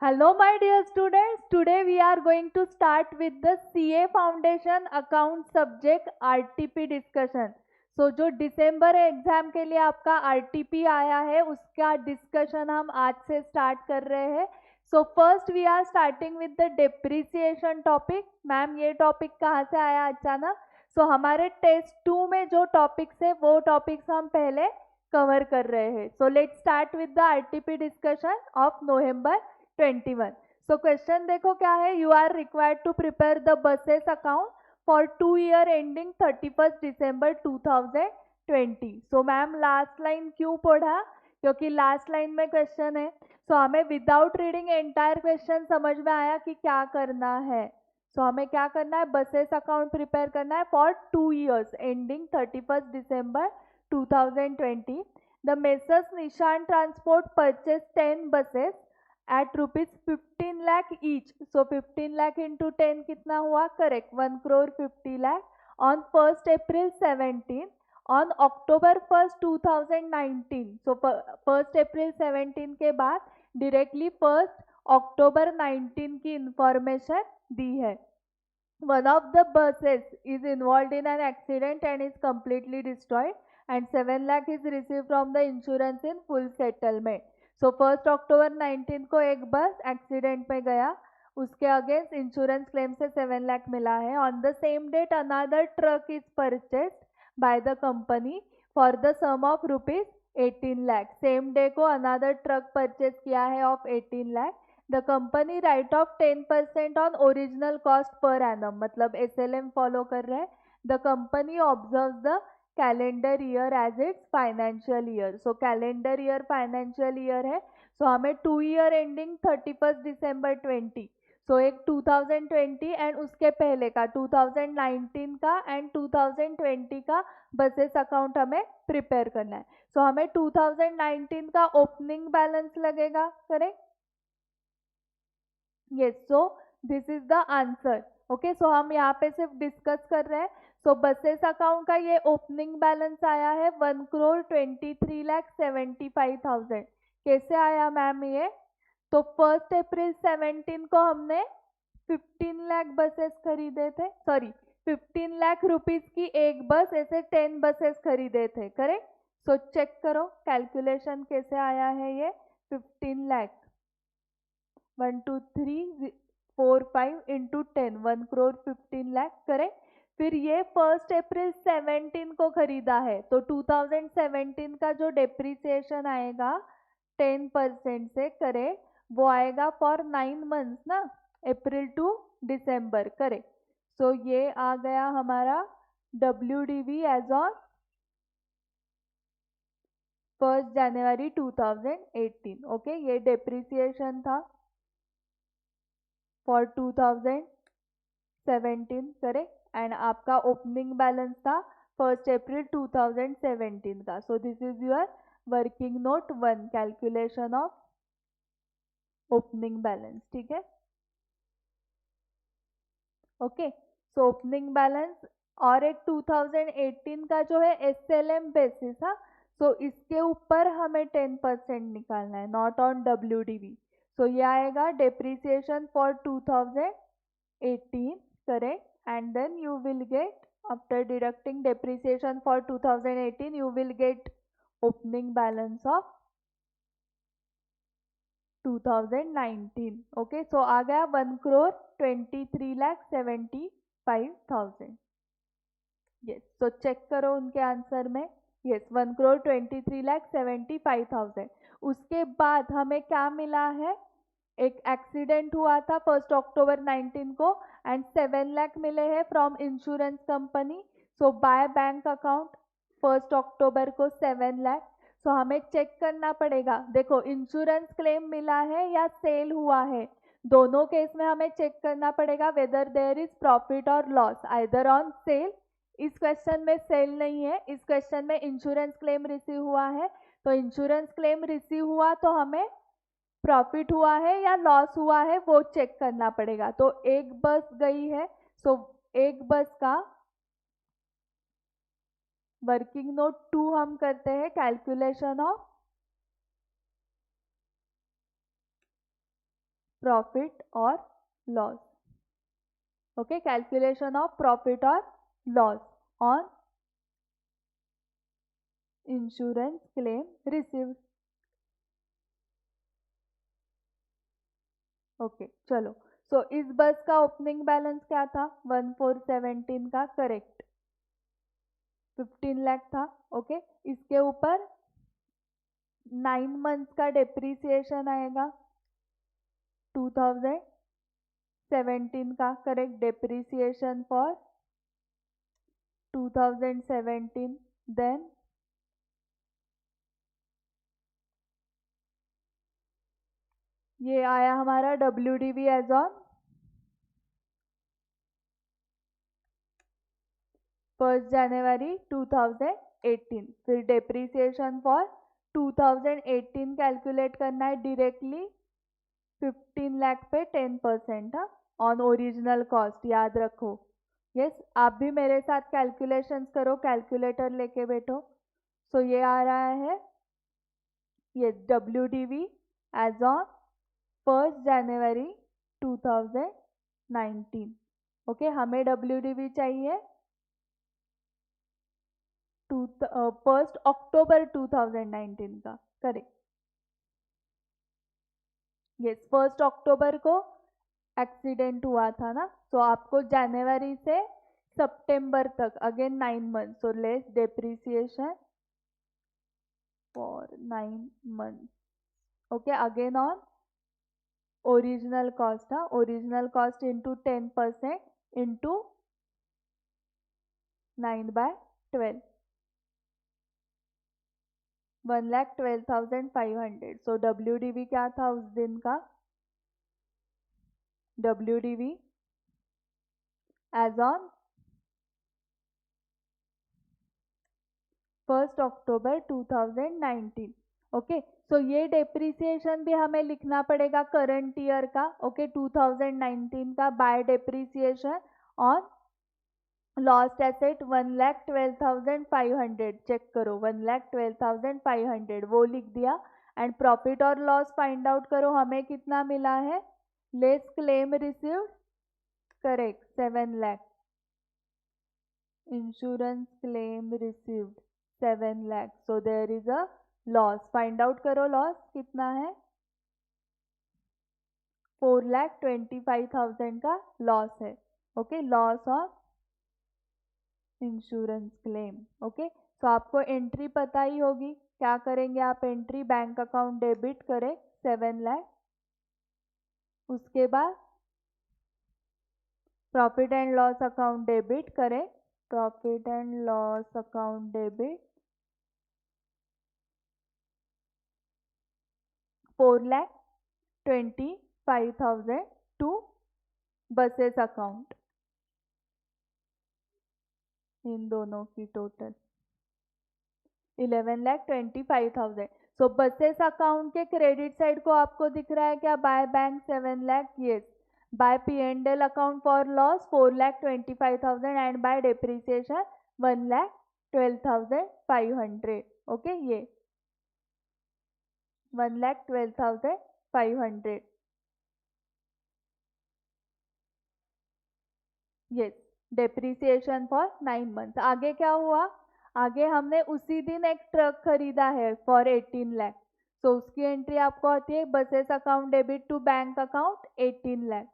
Hello, my dear students. Today we are going to start with the CA Foundation Account Subject RTP discussion. So जो दिसंबर exam के लिए आपका RTP आया है उसका डिस्कशन हम आज से स्टार्ट कर रहे हैं. So first we are starting with the depreciation topic. Ma'am ये टॉपिक कहाँ से आया अचानक? सो हमारे टेस्ट 2 में जो टॉपिक्स है वो टॉपिक्स हम पहले कवर कर रहे हैं. So let's start with the RTP discussion of November 21. So question देखो क्या है. You are required to prepare the buses account for 2 year ending 31st December 2020. So ma'am last line क्यों पढ़ा? क्योंकि लास्ट लाइन में क्वेश्चन है. So हमें without reading entire question समझ में आया कि क्या करना है. सो हमें क्या करना है? बसेस अकाउंट प्रिपेयर करना है for 2 years ending 31st December 2020. The Messrs Nishan Transport purchased 10 buses at rupees 15 lakh each. So 15 lakh into 10 कितना हुआ? Correct, 1 crore 50 lakh on 1st April 17. On October 1st 2019. So 1st April 17 के बाद directly 1st October 19 की information दी है. One of the buses is involved in an accident and is completely destroyed, and 7 lakh is received from the insurance in full settlement. So 1st अक्टूबर 19 को एक बस accident में गया, उसके अगेंस्ट इंश्योरेंस क्लेम से 7 लाख मिला है. On the same date another truck is purchased by the company for the sum of rupees 18 lakh. Same day को अनदर ट्रक परचेज किया है of 18 lakh. The company write off 10% on original cost per annum, मतलब SLM follow कर रहे हैं. The company observe the calendar year as its financial year. So calendar year financial year है. So हमें 2 year ending 31st December 20. सो एक 2020 and उसके पहले का 2019 का एंड 2020 का बसेस अकाउंट हमें प्रिपेयर करना है. सो हमें 2019 का ओपनिंग बैलेंस लगेगा. Correct? Yes. So this is the answer. Okay, so हम यहाँ पे सिर्फ डिस्कस कर रहे हैं. सो बसेस अकाउंट का ये ओपनिंग बैलेंस आया है 1,23,75,000. कैसे आया मैम ये? तो 1st April 17 को हमने 15 लाख बसेस खरीदे थे. सॉरी, 15 लाख रुपीस की एक बस, ऐसे 10 बसेस खरीदे थे. करेक्ट? सो चेक करो कैलकुलेशन कैसे आया है ये. 15 lakh 1 2 3 4 5 into 10, 1 crore 15 lakh. Correct? फिर ये 1st April 17 को खरीदा है, तो 2017 का जो डेप्रिसिएशन आएगा 10% से, करे वो आएगा फॉर 9 months ना, अप्रैल टू दिसंबर. करेक्ट? सो ये आ गया हमारा WDV as on 1st January 2018. Okay, ये डेप्रिसिएशन था फॉर 2017. करेक्ट? एंड आपका ओपनिंग बैलेंस था 1st April 2017 का. So this is your working note 1, calculation of opening balance. ठीक है? Okay, so opening balance. और एक 2018 का जो है SLM बेसिस था. सो इसके ऊपर हमें 10% निकालना है, नॉट ऑन WDV. सो ये आएगा depreciation for 2018. Correct? And then you will get, after deducting depreciation for 2018, you will get opening balance of 2019. Okay, so आ गया 1,23,75,000. यस. सो चेक करो उनके आंसर में. यस, 1,23,75,000. उसके बाद हमें क्या मिला है? एक एक्सीडेंट हुआ था 1st October 19 को एंड 7 लाख मिले हैं from insurance company. So by bank account 1st October को 7 लाख. सो हमें चेक करना पड़ेगा. देखो, इंश्योरेंस क्लेम मिला है या सेल हुआ है, दोनों केस में हमें चेक करना पड़ेगा वेदर देयर इज प्रॉफिट और लॉस आइदर ऑन सेल. इस क्वेश्चन में सेल नहीं है, इस क्वेश्चन में इंश्योरेंस क्लेम रिसीव हुआ है. तो इंश्योरेंस क्लेम रिसीव हुआ तो हमें प्रॉफिट हुआ है या लॉस हुआ है वो चेक करना पड़ेगा. तो एक बस गई है. सो एक बस का वर्किंग नोट 2 हम करते हैं, कैलकुलेशन ऑफ प्रॉफिट और loss. Okay, calculation of profit और loss on insurance claim received. Okay चलो. सो इस बस का ओपनिंग बैलेंस क्या था? 1417 का, करेक्ट. 15 लाख था. ओके, इसके ऊपर 9 मंथ्स का डेप्रीसिएशन आएगा 2017 का, करेक्ट. Depreciation for 2017. देन ये आया हमारा WDV एज ऑन 1 जनवरी 2018. फिर डेप्रीसिएशन फॉर 2018 कैलकुलेट करना है डायरेक्टली 15 लाख पे 10% ऑन ओरिजिनल कॉस्ट, याद रखो. यस, आप भी मेरे साथ कैलकुलेशंस करो, कैलकुलेटर लेके बैठो. सो ये आ रहा है ये WDV एज ऑन 1 जनवरी 2019. ओके, हमें WDV चाहिए 1 अक्टूबर 2019 का, करेक्ट. यस, 1 अक्टूबर को एक्सीडेंट हुआ था ना, तो आपको जनवरी से सितंबर तक again 9 month. So less depreciation for 9 month. Okay, again on original cost. Original cost into 10% into 9/12, 1,12,500. So WDV क्या था उस दिन का? WDV एज ऑन 1 अक्टूबर 2019. ओके, सो ये डेप्रीसिएशन भी हमें लिखना पड़ेगा करंट ईयर का. ओके, 2019 का by depreciation on lost asset 1,12,500. Check करो, 1,12,500 वो लिख दिया. एंड प्रॉफिट और लॉस फाइंड आउट करो, हमें कितना मिला है? Less claim received, correct, 7 lakh. Insurance claim received 7 lakh. So there is a loss. Find out करो लॉस कितना है? 4,25,000 का लॉस है. Okay, loss of insurance claim. Okay, तो आपको एंट्री पता ही होगी. क्या करेंगे आप? एंट्री बैंक अकाउंट डेबिट करें 7 लाख. उसके बाद profit and loss account debit करें. Profit and loss account debit 4,25,000 to buses account. इन दोनों की टोटल 11,25,000. सो बसेस अकाउंट के क्रेडिट साइड को आपको दिख रहा है क्या? By bank 7 lakh. Yes. By P&L account for loss 4,25,000 and by depreciation 1,12,500. Okay, ये 1,12,500. Yes, depreciation for 9 month. आगे क्या हुआ? आगे हमने उसी दिन एक ट्रक खरीदा है फॉर 18 लाख. तो उसकी एंट्री आपको आती है buses account debit to bank account 18 lakh.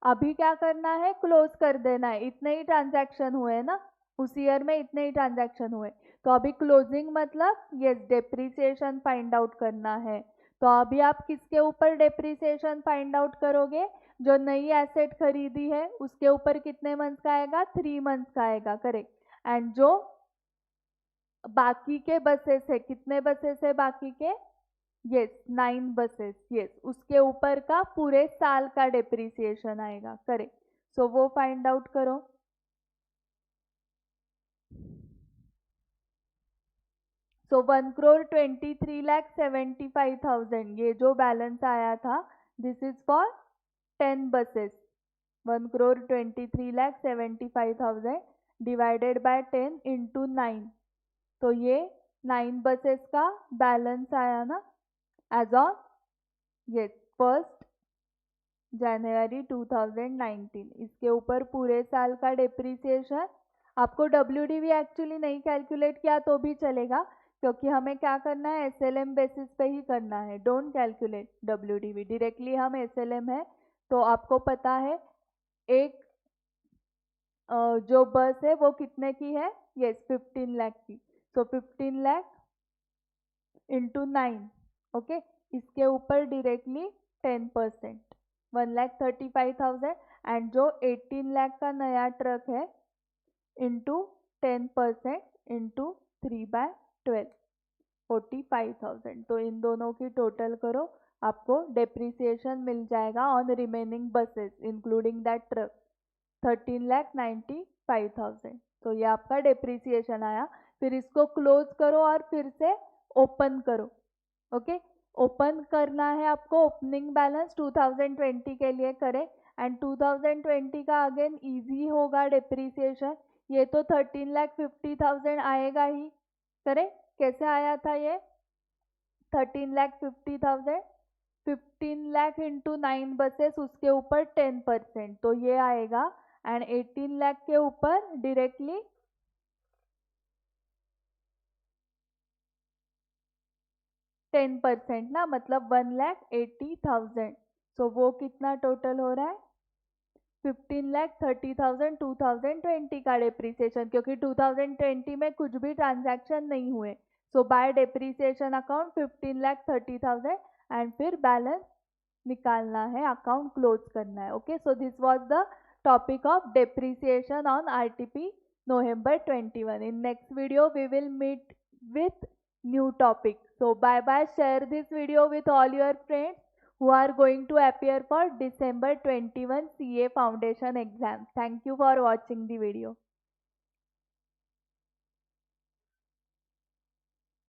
अभी क्या करना है? क्लोज कर देना है. इतने ही ट्रांजैक्शन हुए ना उस ईयर में, इतने ही ट्रांजैक्शन हुए. तो अभी क्लोजिंग मतलब यस डेप्रीसिएशन फाइंड आउट करना है. तो अभी आप किसके ऊपर डेप्रीसिएशन फाइंड आउट करोगे? जो नई एसेट खरीदी है उसके ऊपर कितने मंथ्स का आएगा? 3 मंथ्स का आएगा, करेक्ट. एंड जो बाकी के बसेस है, कितने बसेस है बाकी के? Yes, 9 buses. यस, उसके ऊपर का पूरे साल का डेप्रीसिएशन आएगा, करेक्ट. सो वो फाइंड आउट करो. सो 1,23,75,000 ये जो बैलेंस आया था, this is for 10 buses. 1,23,75,000 divided by 10 into 9. तो ये 9 बसेस का बैलेंस आया ना एज ऑन यस 1 जनवरी 2019। इसके ऊपर पूरे साल का डेप्रीसिएशन। आपको WDV एक्चुअली नहीं कैलकुलेट किया तो भी चलेगा, क्योंकि हमें क्या करना है, SLM बेसिस पे ही करना है। डोंट कैलकुलेट WDV, डायरेक्टली हम SLM है। तो आपको पता है एक जो बस है वो कितने की है, यस 15 लाख की। सो 15 लाख इंटू 9, ओके। इसके ऊपर डायरेक्टली 10%, 1,35,000। एंड जो 18 लाख का नया ट्रक है इंटू 10% इंटू 3/12, 45,000। तो इन दोनों की टोटल करो, आपको डेप्रीसिएशन मिल जाएगा on remaining buses including that truck, 13,95,000। तो ये आपका डेप्रीसिएशन आया। फिर इसको क्लोज करो और फिर से ओपन करो, ओके। ओपन करना है आपको, ओपनिंग बैलेंस 2020 के लिए करें। एंड 2020 का अगेन इजी होगा डेप्रीसिएशन। ये तो 13,50,000 आएगा ही, करें। कैसे आया था ये 13,50,000, 15 लाख इंटू 9 बसेस, उसके ऊपर 10%, तो ये आएगा। एंड 18 लाख के ऊपर डायरेक्टली 10% ना, मतलब 1,80,000। सो वो कितना टोटल हो रहा है, 15,30,000 2020 का डेप्रीसिएशन, क्योंकि 2020 में कुछ भी ट्रांजैक्शन नहीं हुए। सो बाय डेप्रीसिएशन अकाउंट 15,30,000 एंड फिर बैलेंस निकालना है, अकाउंट क्लोज करना है, okay. So this was the topic of depreciation on RTP November 21. In next video we will meet with new topic. So bye bye, share this video with all your friends who are going to appear for December 21 CA Foundation exam. Thank you for watching the video.